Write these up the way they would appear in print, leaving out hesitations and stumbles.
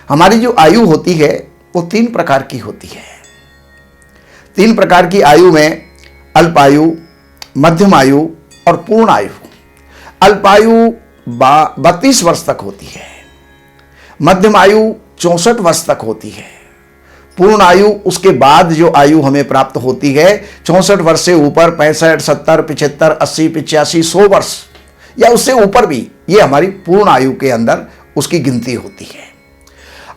हमारी जो आयु होती है वो 3 प्रकार की होती है। 3 प्रकार की आयु में अल्पायु, मध्यम आयु और पूर्ण आयु। अल्पायु 32 वर्ष तक होती है, मध्यम आयु 64 वर्ष तक होती है, पूर्ण आयु उसके बाद जो आयु हमें प्राप्त होती है 64 वर्ष से ऊपर 65, 70, 75, 80, 85, 100 वर्ष या उससे ऊपर भी, ये हमारी पूर्ण आयु के अंदर उसकी गिनती होती है।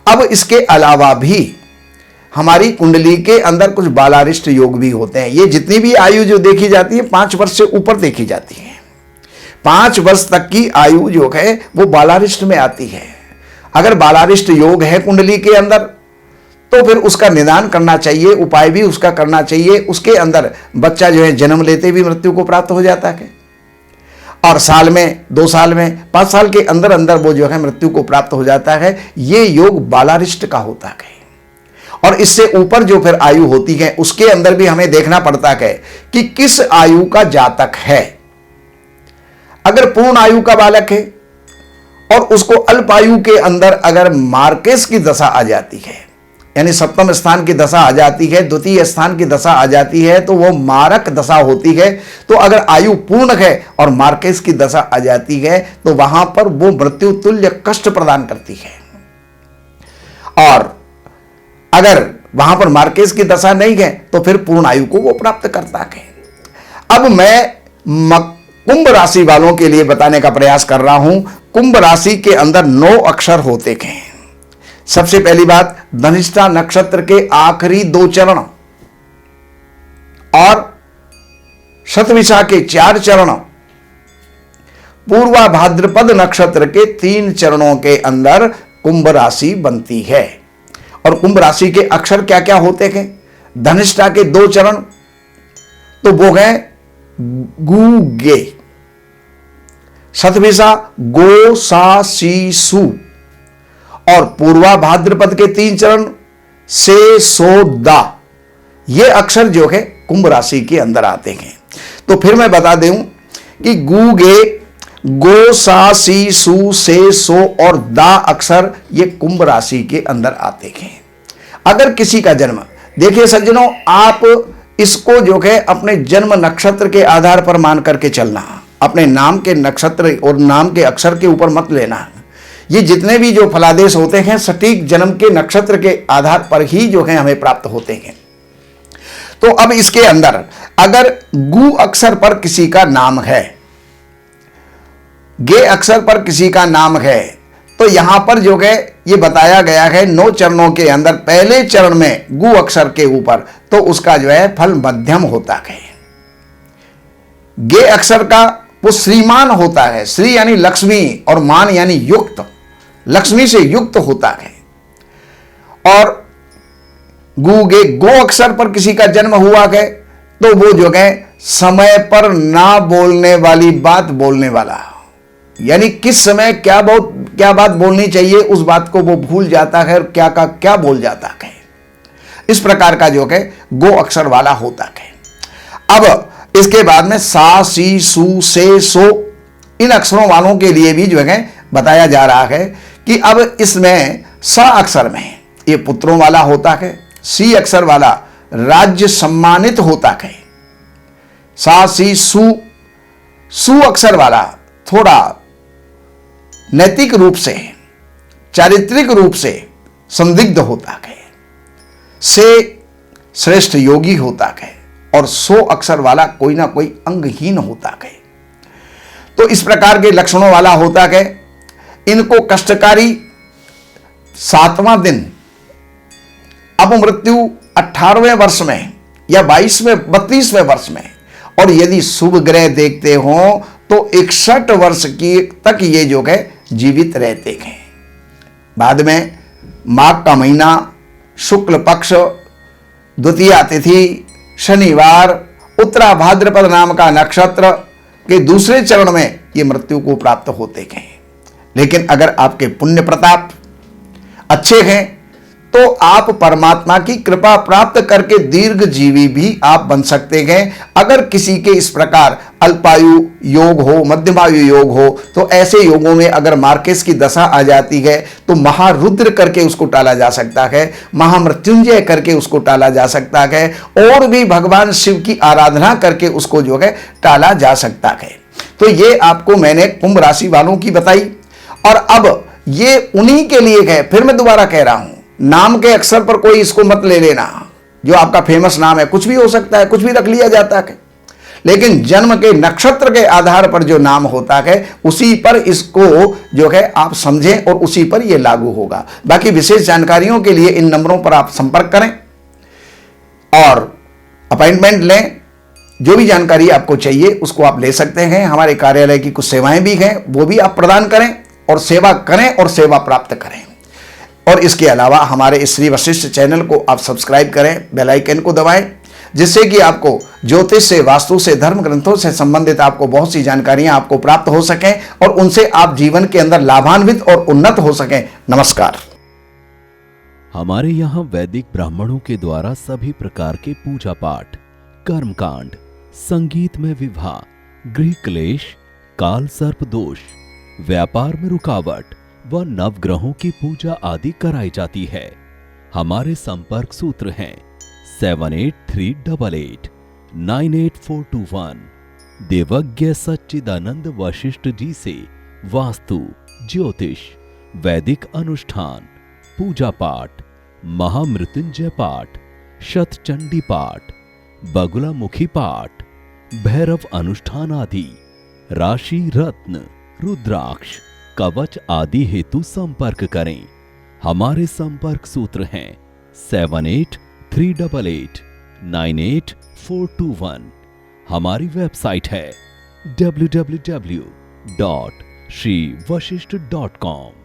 अब इसके अलावा भी हमारी कुंडली के अंदर कुछ बालारिष्ट योग भी होते हैं। ये जितनी भी आयु जो देखी जाती है 5 वर्ष से ऊपर देखी जाती है। 5 वर्ष तक की आयु जो है वो बालारिष्ट में आती है। अगर बालारिष्ट योग है कुंडली के अंदर तो फिर उसका निदान करना चाहिए, उपाय भी उसका करना चाहिए। उसके अंदर बच्चा जो है जन्म लेते भी मृत्यु को प्राप्त हो जाता है और साल में, 2 साल में, 5 साल के अंदर अंदर वो जो है मृत्यु को प्राप्त हो जाता है। ये योग बालारिष्ट का होता है। और इससे ऊपर जो फिर आयु होती है उसके अंदर भी हमें देखना पड़ता है कि किस आयु का जातक है। अगर पूर्ण आयु का बालक है और उसको अल्प आयु के अंदर अगर मार्केस की दशा आ जाती है, यानी 7वें स्थान की दशा आ जाती है, 2य स्थान की दशा आ जाती है, तो वो मारक दशा होती है। तो अगर आयु पूर्ण है और मार्केस की दशा आ जाती है तो वहां पर वो मृत्यु तुल्य कष्ट प्रदान करती है। और अगर वहां पर मार्केस की दशा नहीं है तो फिर पूर्ण आयु को वो प्राप्त करता है। अब मैं कुंभ राशि वालों के लिए बताने का प्रयास कर रहा हूं। कुंभ राशि के अंदर 9 अक्षर होते हैं। सबसे पहली बात, धनिष्ठा नक्षत्र के आखिरी 2 चरण और शतभिषा के 4 चरण, पूर्वा भाद्रपद नक्षत्र के 3 चरणों के अंदर कुंभ राशि बनती है। और कुंभ राशि के अक्षर क्या क्या होते हैं? धनिष्ठा के 2 चरण तो वो है गु गे, शतभिषा गो सा सी सु, और पूर्वा भाद्रपद के 3 चरण से सो दा। ये अक्षर जो है कुंभ राशि के अंदर आते हैं। तो फिर मैं बता दूं कि गु गे, गो सा सी सु से सो और दा अक्षर ये कुंभ राशि के अंदर आते हैं। अगर किसी का जन्म, देखिए सज्जनों, आप इसको जो है अपने जन्म नक्षत्र के आधार पर मान करके चलना, अपने नाम के नक्षत्र और नाम के अक्षर के ऊपर मत लेना। ये जितने भी जो फलादेश होते हैं सटीक जन्म के नक्षत्र के आधार पर ही जो है हमें प्राप्त होते हैं। तो अब इसके अंदर अगर गु अक्षर पर किसी का नाम है, गे अक्षर पर किसी का नाम है, तो यहां पर जो है ये बताया गया है 9 चरणों के अंदर पहले चरण में गु अक्षर के ऊपर तो उसका जो है फल मध्यम होता है। गे अक्षर का वो श्रीमान होता है, श्री यानी लक्ष्मी और मान यानी युक्त, लक्ष्मी से युक्त होता है। और गु गे गो अक्षर पर किसी का जन्म हुआ है तो वो जो है समय पर ना बोलने वाली बात बोलने वाला, यानी किस समय क्या बात बोलनी चाहिए उस बात को वो भूल जाता है और क्या का क्या बोल जाता है। इस प्रकार का जो है गो अक्षर वाला होता है। अब इसके बाद में सा सी सु से सो, इन अक्षरों वालों के लिए भी जो है बताया जा रहा है कि अब इसमें स अक्षर में ये पुत्रों वाला होता है, सी अक्षर वाला राज्य सम्मानित होता है, सा सी सु अक्षर वाला थोड़ा नैतिक रूप से, चारित्रिक रूप से संदिग्ध होता है, से श्रेष्ठ योगी होता है, और सो अक्षर वाला कोई ना कोई अंगहीन होता है। तो इस प्रकार के लक्षणों वाला होता है। इनको कष्टकारी 7वां दिन अपमृत्यु 18वें वर्ष में या 22वें 32वें वर्ष में, और यदि शुभ ग्रह देखते हो तो 61 वर्ष की तक ये जो है जीवित रहते हैं। बाद में माघ का महीना, शुक्ल पक्ष, द्वितीया तिथि, शनिवार, उत्तरा भाद्रपद नाम का नक्षत्र के दूसरे चरण में ये मृत्यु को प्राप्त होते हैं। लेकिन अगर आपके पुण्य प्रताप अच्छे हैं तो आप परमात्मा की कृपा प्राप्त करके दीर्घ जीवी भी आप बन सकते हैं। अगर किसी के इस प्रकार अल्पायु योग हो, मध्यमायु योग हो, तो ऐसे योगों में अगर मार्केस की दशा आ जाती है तो महारुद्र करके उसको टाला जा सकता है, महामृत्युंजय करके उसको टाला जा सकता है, और भी भगवान शिव की आराधना करके उसको जो है टाला जा सकता है। तो ये आपको मैंने कुंभ राशि वालों की बताई। और अब ये उन्हीं के लिए है, फिर मैं दोबारा कह रहा हूं, नाम के अक्षर पर कोई इसको मत ले लेना। जो आपका फेमस नाम है, कुछ भी हो सकता है, कुछ भी रख लिया जाता है, लेकिन जन्म के नक्षत्र के आधार पर जो नाम होता है उसी पर इसको जो है आप समझें और उसी पर यह लागू होगा। बाकी विशेष जानकारियों के लिए इन नंबरों पर आप संपर्क करें और अपॉइंटमेंट लें। जो भी जानकारी आपको चाहिए उसको आप ले सकते हैं। हमारे कार्यालय की कुछ सेवाएं भी हैं, वो भी आप प्रदान करें और सेवा करें और सेवा प्राप्त करें। और इसके अलावा हमारे इस श्री वशिष्ठ चैनल को आप सब्सक्राइब करें, बेल आइकन को दबाएं, जिससे कि आपको ज्योतिष से, वास्तु से, धर्म ग्रंथों से संबंधित आपको बहुत सी जानकारियां आपको प्राप्त हो सकें और उनसे आप जीवन के अंदर लाभान्वित और उन्नत हो सकें। नमस्कार। हमारे यहाँ वैदिक ब्राह्मणों के द्वारा सभी प्रकार के पूजा पाठ, कर्मकांड, संगीत में विवाह, गृह क्लेश, काल सर्प दोष, व्यापार में रुकावट व नवग्रहों की पूजा आदि कराई जाती है। हमारे संपर्क सूत्र हैं 7838898421। देवज्ञ सच्चिदानंद वशिष्ठ जी से वास्तु, ज्योतिष, वैदिक अनुष्ठान, पूजा पाठ, महामृत्युंजय पाठ, शतचंडी पाठ, बगुलामुखी पाठ, भैरव अनुष्ठान आदि, राशि रत्न, रुद्राक्ष, कवच आदि हेतु संपर्क करें। हमारे संपर्क सूत्र हैं 7838898421। हमारी वेबसाइट है www.shrivashishth.com।